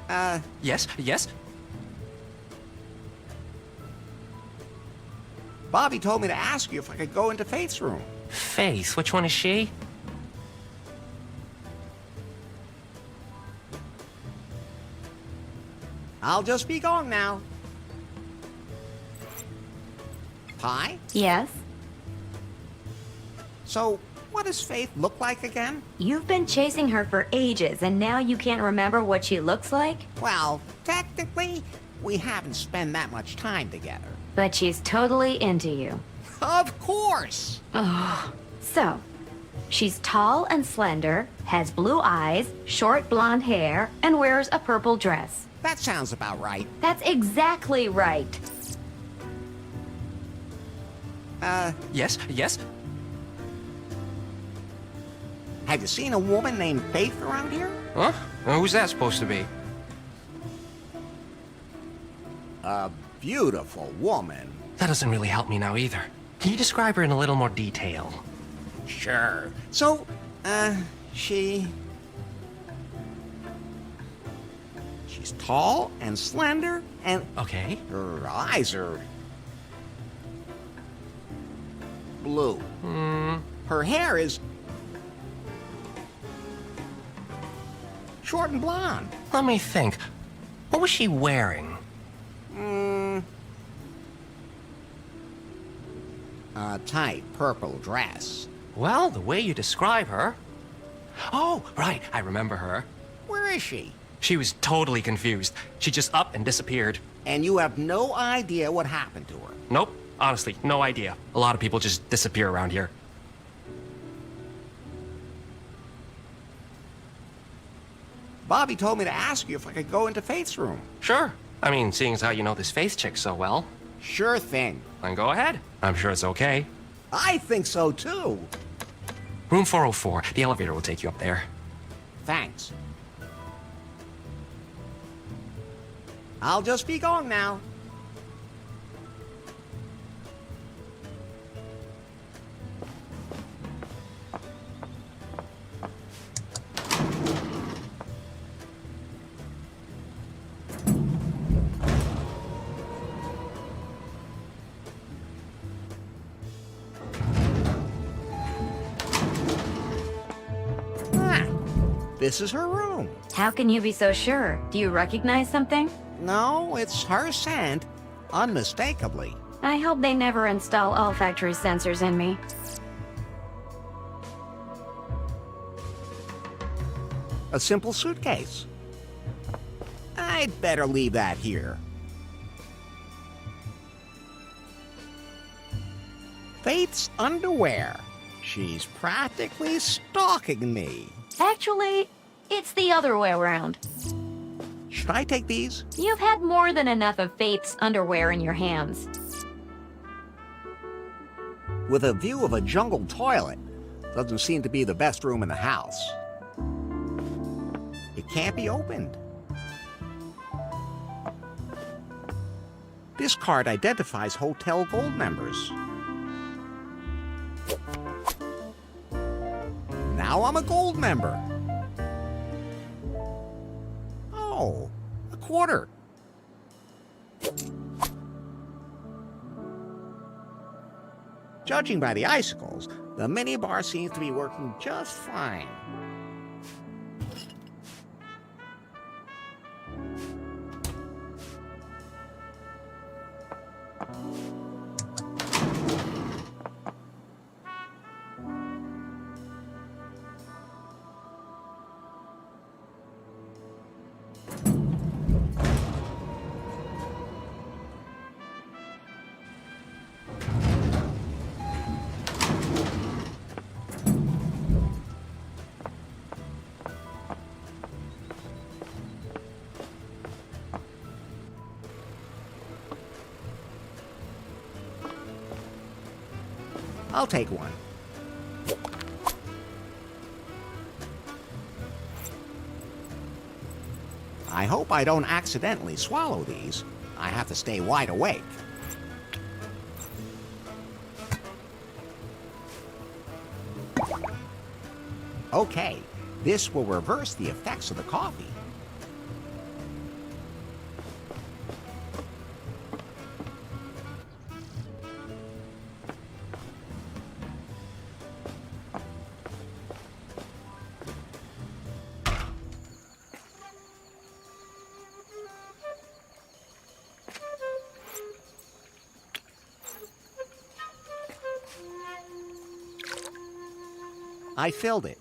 Yes, yes? Bobby told me to ask you if I could go into Faith's room. Faith, which one is she? I'll just be going now. Hi? Yes? So, what does Faith look like again? You've been chasing her for ages, and now you can't remember what she looks like? Well, technically, we haven't spent that much time together. But she's totally into you. Of course! So, she's tall and slender, has blue eyes, short blonde hair, and wears a purple dress. That sounds about right. That's exactly right. Yes, yes? Have you seen a woman named Faith around here? Huh? Who's that supposed to be? A beautiful woman. That doesn't really help me now either. Can you describe her in a little more detail? Sure. So, she's tall and slender, and Okay. her eyes are blue. Her hair is short and blonde. Let me think. What was she wearing? A tight purple dress. Well, the way you describe her... Oh, right, I remember her. Where is she? She was totally confused. She just up and disappeared. And you have no idea what happened to her. Nope, honestly, no idea. A lot of people just disappear around here. Bobby told me to ask you if I could go into Faith's room. Sure. I mean, seeing as how you know this Faith chick so well, Sure thing. then go ahead. I'm sure it's okay. I think so too. Room 404. The elevator will take you up there. Thanks. I'll just be going now. This is her room. How can you be so sure? Do you recognize something? No, it's her scent, unmistakably. I hope they never install olfactory sensors in me. A simple suitcase. I'd better leave that here. Faith's underwear. She's practically stalking me. Actually, it's the other way around. Should I take these? You've had more than enough of Faith's underwear in your hands. With a view of a jungle toilet, doesn't seem to be the best room in the house. It can't be opened. This card identifies Hotel Gold members. Now I'm a gold member. Oh, a quarter. Judging by the icicles, the minibar seems to be working just fine. I'll take one. I hope I don't accidentally swallow these. I have to stay wide awake. Okay, this will reverse the effects of the coffee. I filled it.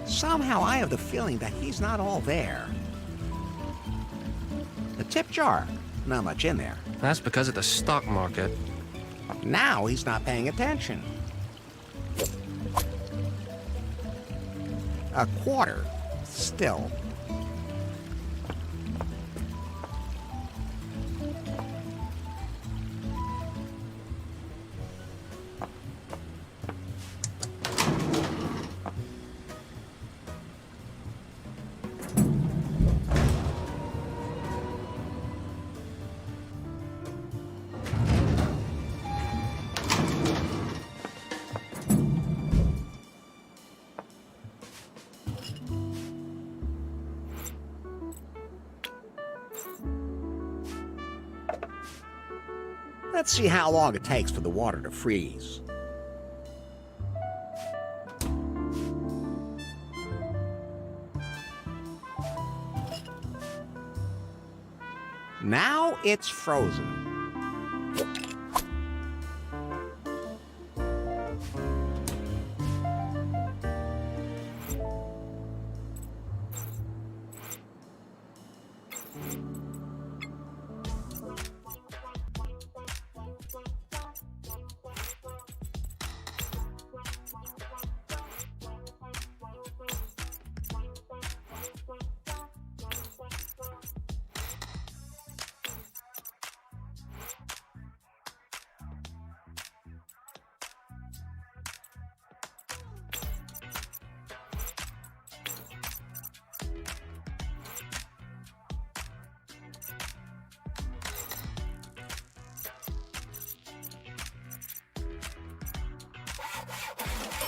Somehow I have the feeling that he's not all there. The tip jar, not much in there. That's because of the stock market. Now he's not paying attention. A quarter, still. Let's see how long it takes for the water to freeze. Now it's frozen.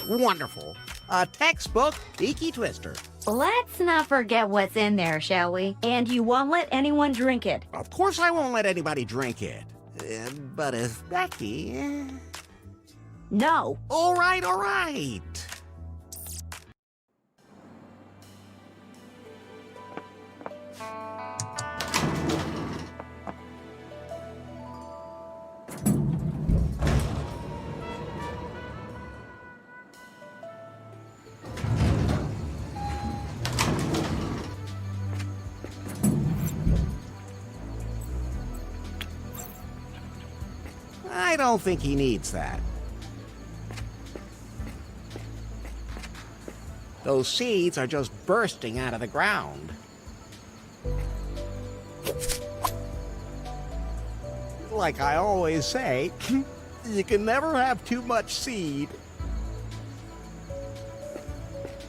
Wonderful. A textbook Beaky Twister. Let's not forget what's in there, shall we? And you won't let anyone drink it. Of course I won't let anybody drink it. But if Becky... No. All right, all right. I don't think he needs that. Those seeds are just bursting out of the ground. Like I always say, you can never have too much seed.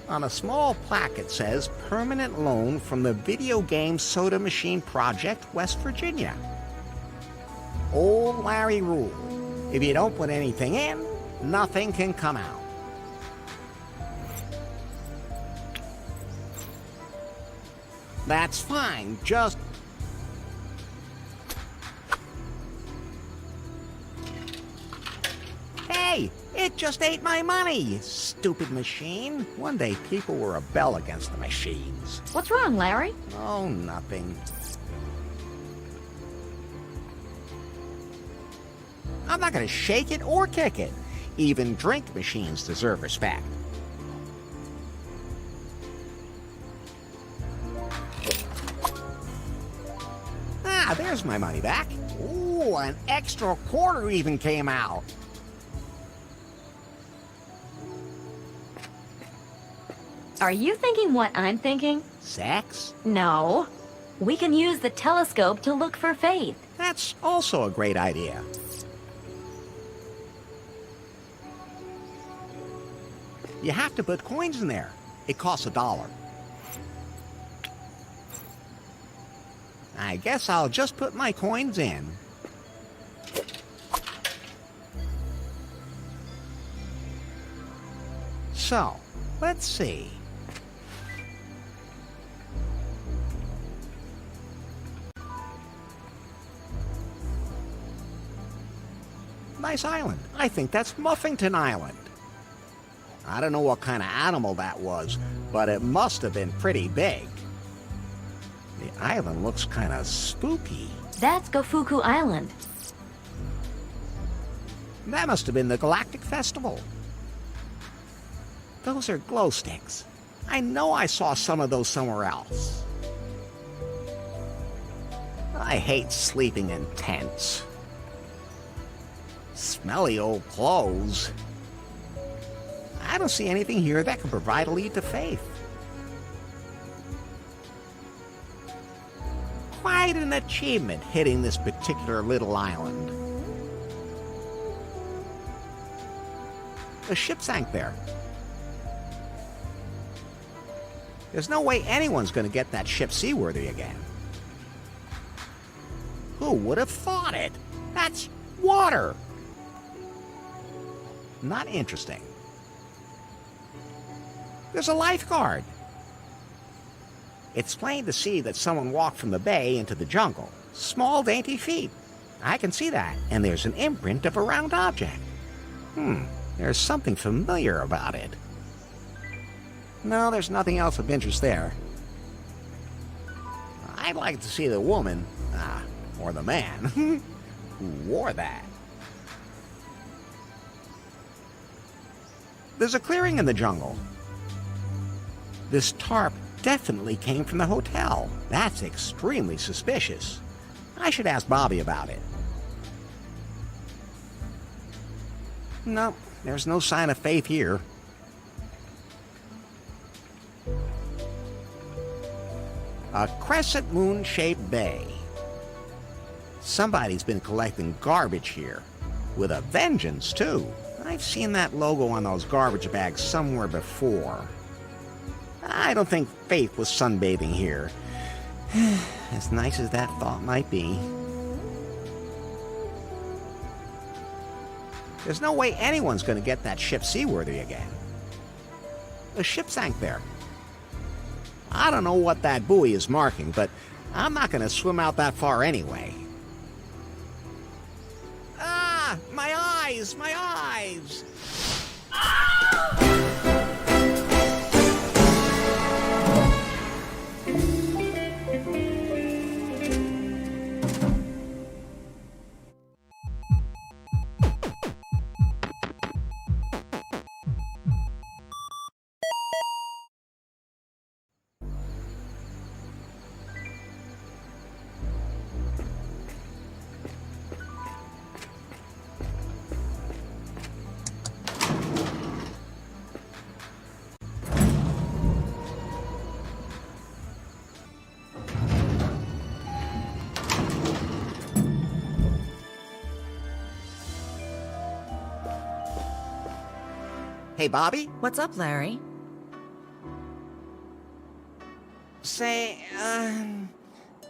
On a small plaque it says, "Permanent loan from the Video Game Soda Machine Project, West Virginia." Old Larry rule. If you don't put anything in, nothing can come out. That's fine, just... Hey, it just ate my money, stupid machine. One day people will rebel against the machines. What's wrong, Larry? Oh, nothing. I'm not going to shake it or kick it. Even drink machines deserve respect. Ah, there's my money back. Ooh, an extra quarter even came out. Are you thinking what I'm thinking? Sex? No. We can use the telescope to look for faith. That's also a great idea. You have to put coins in there. It costs $1. I guess I'll just put my coins in. So, let's see. nice island. I think that's Muffington Island. I don't know what kind of animal that was, but it must have been pretty big. The island looks kind of spooky. That's Gofuku Island. That must have been the Galactic Festival. Those are glow sticks. I know I saw some of those somewhere else. I hate sleeping in tents. Smelly old clothes. I don't see anything here that can provide a lead to faith. Quite an achievement hitting this particular little island. A ship sank there. There's no way anyone's going to get that ship seaworthy again. Who would have thought it? That's water. Not interesting. There's a lifeguard. It's plain to see that someone walked from the bay into the jungle. Small, dainty feet. I can see that. And there's an imprint of a round object. There's something familiar about it. No, there's nothing else of interest there. I'd like to see the woman, or the man, who wore that. There's a clearing in the jungle. This tarp definitely came from the hotel. That's extremely suspicious. I should ask Bobby about it. No, there's no sign of faith here. A crescent moon-shaped bay. Somebody's been collecting garbage here. With a vengeance, too. I've seen that logo on those garbage bags somewhere before. I don't think Faith was sunbathing here. As nice as that thought might be. There's no way anyone's going to get that ship seaworthy again. The ship sank there. I don't know what that buoy is marking, but I'm not going to swim out that far anyway. Ah! My eyes! My eyes! Hey, Bobby? What's up, Larry? Say,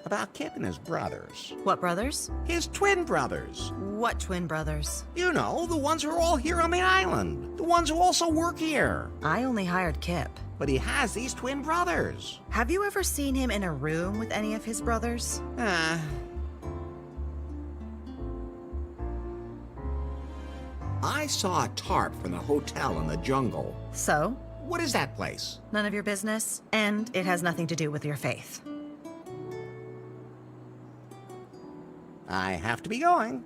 about Kip and his brothers. What brothers? His twin brothers. What twin brothers? You know, the ones who are all here on the island. The ones who also work here. I only hired Kip. But he has these twin brothers. Have you ever seen him in a room with any of his brothers? I saw a tarp from the hotel in the jungle. So? What is that place? None of your business, and it has nothing to do with your faith. I have to be going.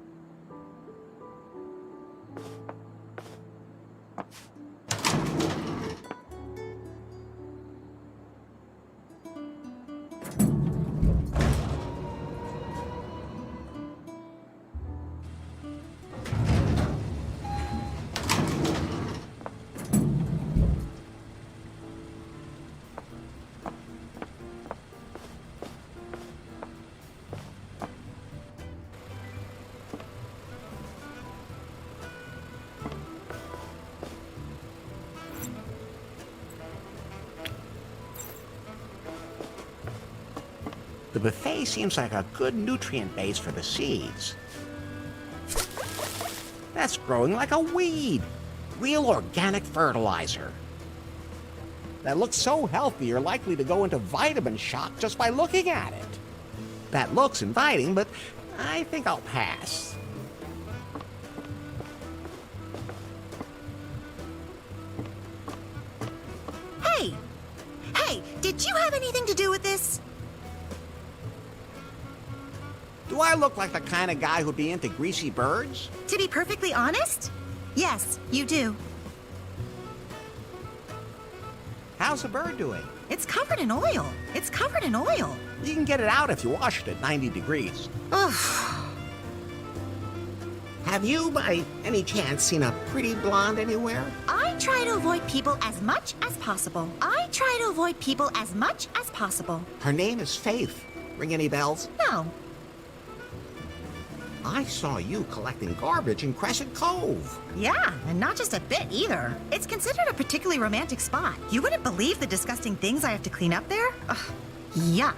The buffet seems like a good nutrient base for the seeds. That's growing like a weed. Real organic fertilizer. That looks so healthy you're likely to go into vitamin shock just by looking at it. That looks inviting, but I think I'll pass. anything to do with this? Do I look like the kind of guy who'd be into greasy birds? To be perfectly honest, yes, you do. How's the bird doing? It's covered in oil. It's covered in oil. You can get it out if you wash it at 90 degrees. Ugh. Have you, by any chance, seen a pretty blonde anywhere? I try to avoid people as much as possible. I try to avoid people as much as possible. Her name is Faith. Ring any bells? No. I saw you collecting garbage in Crescent Cove. Yeah, and not just a bit either. It's considered a particularly romantic spot. You wouldn't believe the disgusting things I have to clean up there. Ugh. Yuck.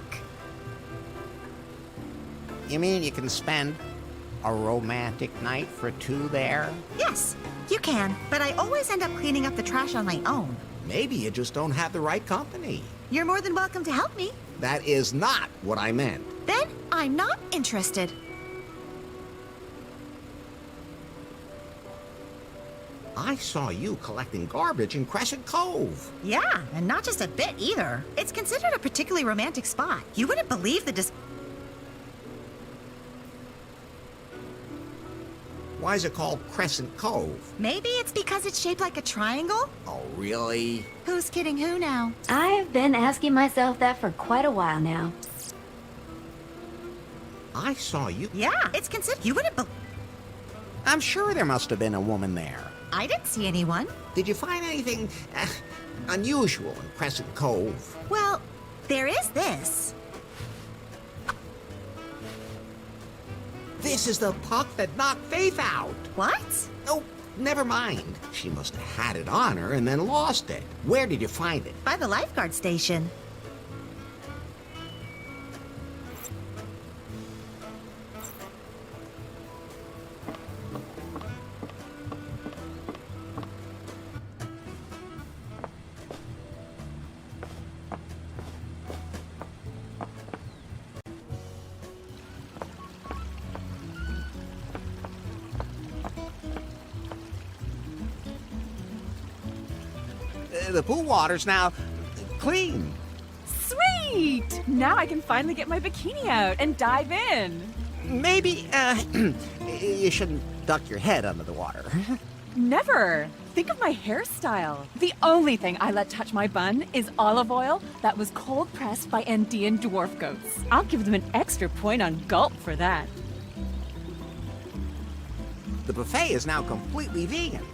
You mean you can spend a romantic night for two there? Yes, you can, but I always end up cleaning up the trash on my own. Maybe you just don't have the right company. You're more than welcome to help me. That is not what I meant. Then I'm not interested. I saw you collecting garbage in Crescent Cove. Yeah, and not just a bit either. It's considered a particularly romantic spot. You wouldn't believe the Why is it called Crescent Cove? Maybe it's because it's shaped like a triangle? Oh, really? Who's kidding who now? I've been asking myself that for quite a while now. I saw you. Yeah, it's considered. You wouldn't believe. I'm sure there must have been a woman there. I didn't see anyone. Did you find anything unusual in Crescent Cove? Well, there is this. This is the puck that knocked Faith out. What? Oh, never mind. She must have had it on her and then lost it. Where did you find it? By the lifeguard station. The pool water's now clean. Sweet! Now I can finally get my bikini out and dive in. Maybe, you shouldn't duck your head under the water. Never. Think of my hairstyle. The only thing I let touch my bun is olive oil that was cold pressed by Andean dwarf goats. I'll give them an extra point on gulp for that. The buffet is now completely vegan.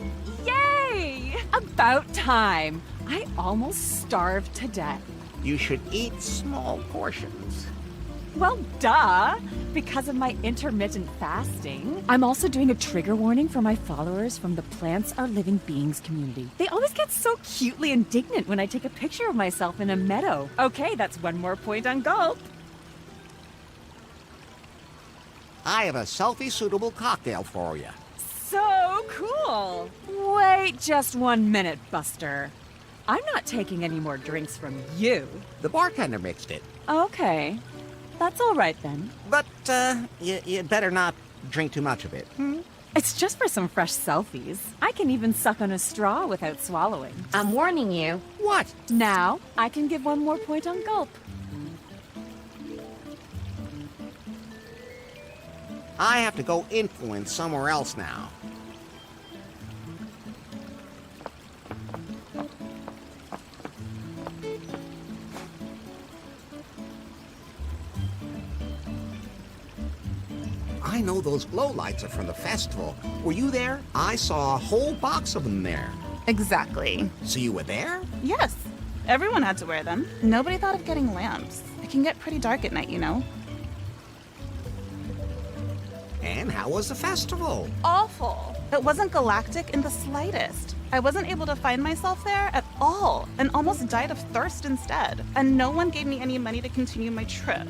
Yay! About time. I almost starved to death. You should eat small portions. Well, duh. Because of my intermittent fasting. I'm also doing a trigger warning for my followers from the Plants Are Living Beings community. They always get so cutely indignant when I take a picture of myself in a meadow. Okay, that's one more point on gulp. I have a selfie-suitable cocktail for you. So cool. Wait just 1 minute, Buster. I'm not taking any more drinks from you. The bartender mixed it. Okay. That's all right then. But, you better not drink too much of it. It's just for some fresh selfies. I can even suck on a straw without swallowing. I'm warning you. What? Now, I can give one more point on gulp. I have to go influence somewhere else now. I know those glow lights are from the festival. Were you there? I saw a whole box of them there. Exactly. So you were there? Yes. Everyone had to wear them. Nobody thought of getting lamps. It can get pretty dark at night, you know. And how was the festival? Awful. It wasn't galactic in the slightest. I wasn't able to find myself there at all and almost died of thirst instead. And no one gave me any money to continue my trip.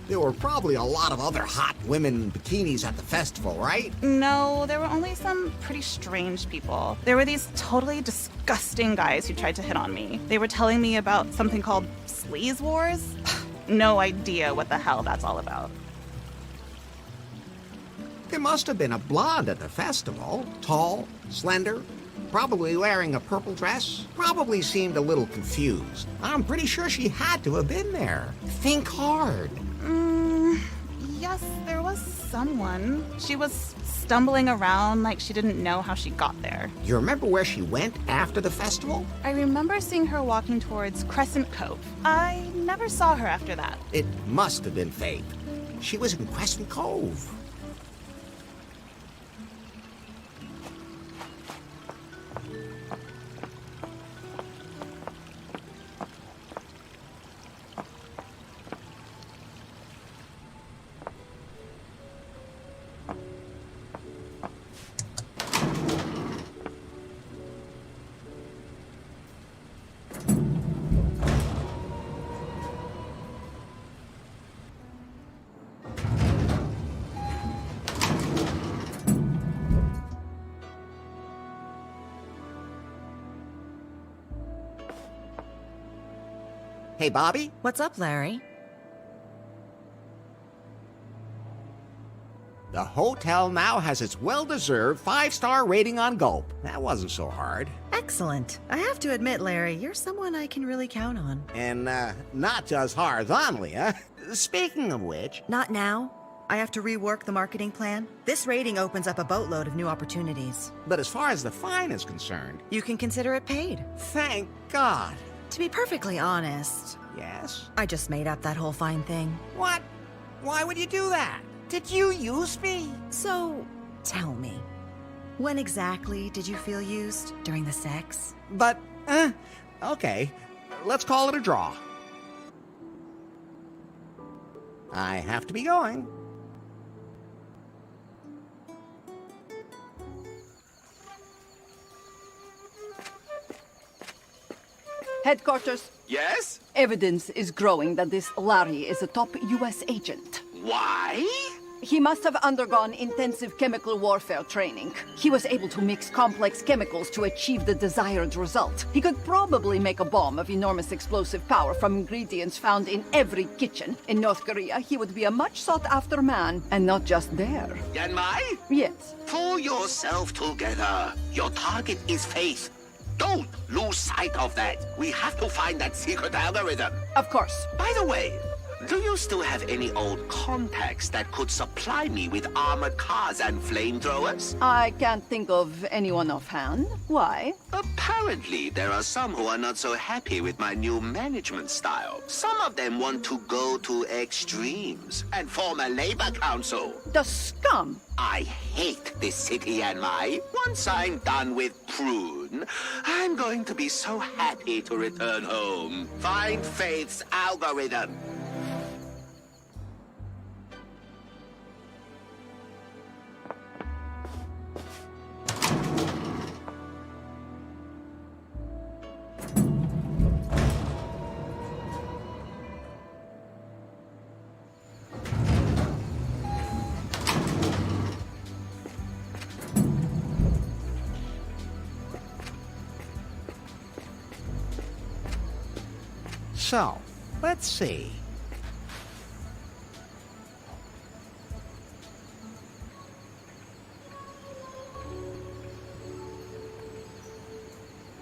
There were probably a lot of other hot women in bikinis at the festival, right? No, there were only some pretty strange people. There were these totally disgusting guys who tried to hit on me. They were telling me about something called sleaze wars. No idea what the hell that's all about. There must have been a blonde at the festival. Tall, slender, Probably wearing a purple dress. Probably seemed a little confused. I'm pretty sure she had to have been there. Think hard. Yes, there was someone. She was stumbling around like she didn't know how she got there. You remember where she went after the festival? I remember seeing her walking towards Crescent Cove. I never saw her after that. It must have been Faith. She was in Crescent Cove. Hey, Bobby? What's up, Larry? The hotel now has its well-deserved 5-star rating on Gulp. That wasn't so hard. Excellent. I have to admit, Larry, you're someone I can really count on. And, not just horizontally, huh? Speaking of which... Not now. I have to rework the marketing plan. This rating opens up a boatload of new opportunities. But as far as the fine is concerned... You can consider it paid. Thank God. To be perfectly honest, Yes? I just made up that whole fine thing. What? Why would you do that? Did you use me? So, tell me, when exactly did you feel used during the sex? But, okay. Let's call it a draw. I have to be going. Headquarters, Yes? evidence is growing that this Larry is a top U.S. agent. Why? He must have undergone intensive chemical warfare training. He was able to mix complex chemicals to achieve the desired result. He could probably make a bomb of enormous explosive power from ingredients found in every kitchen. In North Korea, he would be a much sought-after man, and not just there. Yanmai? Yes. Pull yourself together. Your target is Faith. Don't lose sight of that. We have to find that secret algorithm. Of course. By the way, do you still have any old contacts that could supply me with armored cars and flamethrowers? I can't think of anyone offhand. Why? Apparently, there are some who are not so happy with my new management style. Some of them want to go to extremes and form a labor council. The scum! I hate this city and once I'm done with Prune, I'm going to be so happy to return home. Find Faith's algorithm. So, let's see.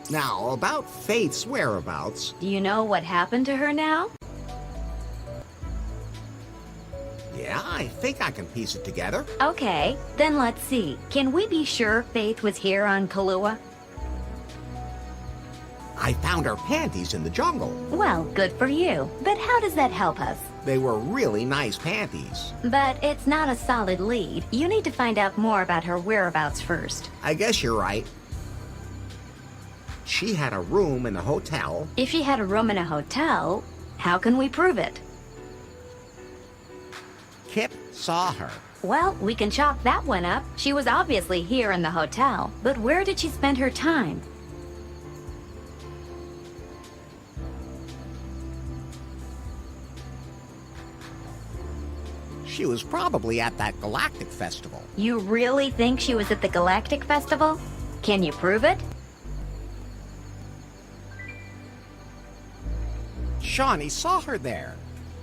Now, about Faith's whereabouts... Do you know what happened to her now? Yeah, I think I can piece it together. Okay, then let's see. Can we be sure Faith was here on Kahlua? I found her panties in the jungle. Well, good for you. But how does that help us? They were really nice panties. But it's not a solid lead. You need to find out more about her whereabouts first. I guess you're right. She had a room in a hotel. If she had a room in a hotel, how can we prove it? Kip saw her. Well, we can chalk that one up. She was obviously here in the hotel. But where did she spend her time? She was probably at that Galactic Festival. You really think she was at the Galactic Festival? Can you prove it? Shawnee saw her there.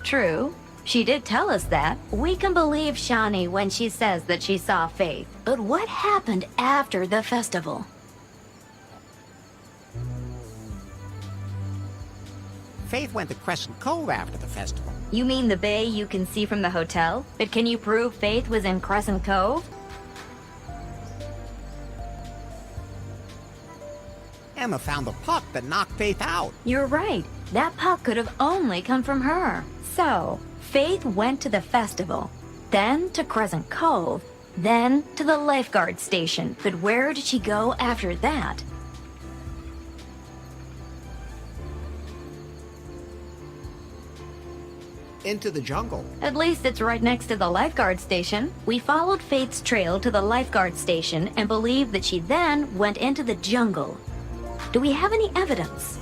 True. She did tell us that. We can believe Shawnee when she says that she saw Faith. But what happened after the festival? Faith went to Crescent Cove after the festival. You mean the bay you can see from the hotel? But can you prove Faith was in Crescent Cove? Emma found the puck that knocked Faith out. You're right. That puck could have only come from her. So, Faith went to the festival, then to Crescent Cove, then to the lifeguard station. But where did she go after that? Into the jungle. At least it's right next to the lifeguard station. We followed Faith's trail to the lifeguard station and believe that she then went into the jungle. Do we have any evidence?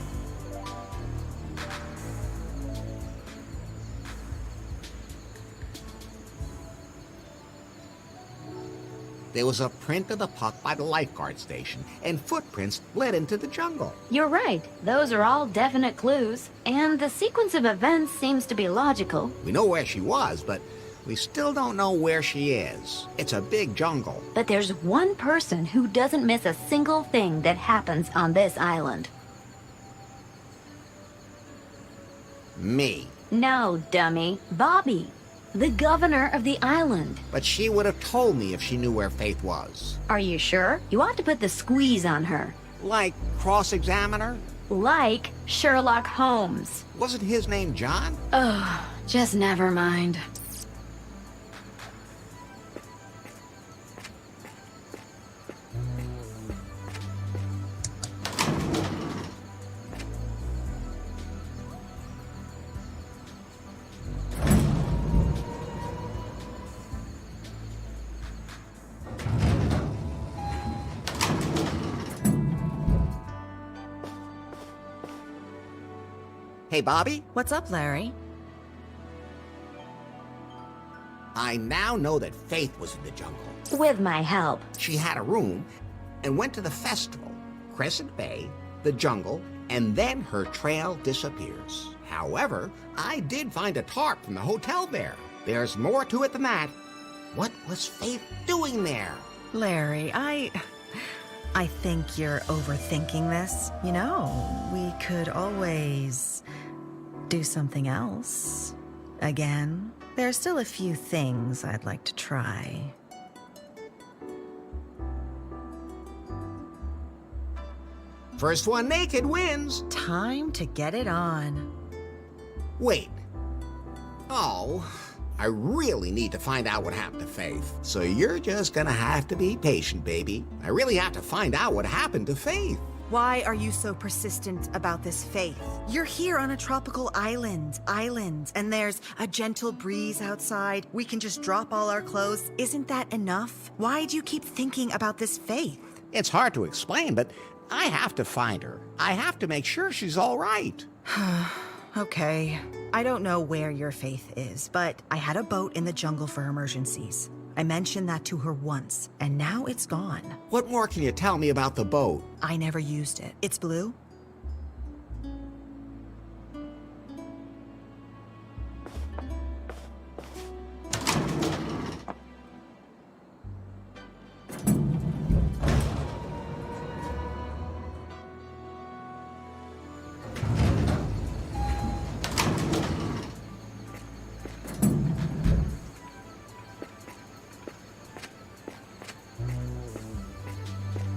There was a print of the puck by the lifeguard station, and footprints led into the jungle. You're right. Those are all definite clues. And the sequence of events seems to be logical. We know where she was, but we still don't know where she is. It's a big jungle. But there's one person who doesn't miss a single thing that happens on this island. Me. No, dummy. Bobby, the governor of the island. But she would have told me if she knew where Faith was. Are you sure? You ought to put the squeeze on her. Like cross-examine her? Like Sherlock Holmes. Wasn't his name John? Ugh, just never mind. Hey, Bobby? What's up, Larry? I now know that Faith was in the jungle. With my help. She had a room and went to the festival, Crescent Bay, the jungle, and then her trail disappears. However, I did find a tarp from the hotel there. There's more to it than that. What was Faith doing there? Larry, I think you're overthinking this. You know, we could always do something else. Again, there's still a few things I'd like to try. First one naked wins. Time to get it on. Wait. Oh, I really need to find out what happened to Faith. So you're just gonna have to be patient, baby. I really have to find out what happened to Faith. Why are you so persistent about this, Faith? You're here on a tropical island, and there's a gentle breeze outside. We can just drop all our clothes. Isn't that enough? Why do you keep thinking about this, Faith? It's hard to explain, but I have to find her. I have to make sure she's all right. Okay. I don't know where your Faith is, but I had a boat in the jungle for emergencies. I mentioned that to her once, and now it's gone. What more can you tell me about the boat? I never used it. It's blue?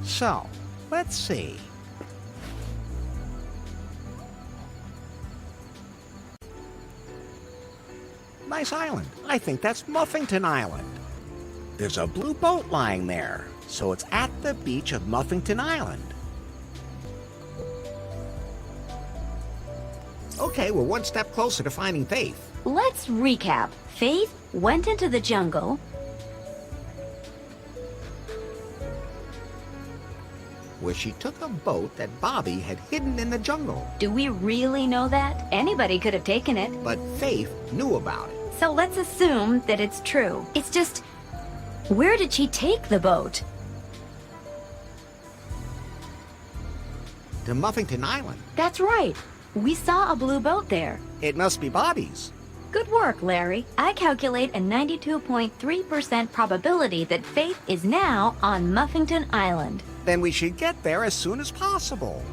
So, let's see. Nice island. I think that's Muffington Island. There's a blue boat lying there, so it's at the beach of Muffington Island. Okay, we're one step closer to finding Faith. Let's recap. Faith went into the jungle, where she took a boat that Bobby had hidden in the jungle. Do we really know that? Anybody could have taken it. But Faith knew about it. So let's assume that it's true. It's just, where did she take the boat? To Muffington Island. That's right. We saw a blue boat there. It must be Bobby's. Good work, Larry. I calculate a 92.3% probability that Faith is now on Muffington Island. Then we should get there as soon as possible.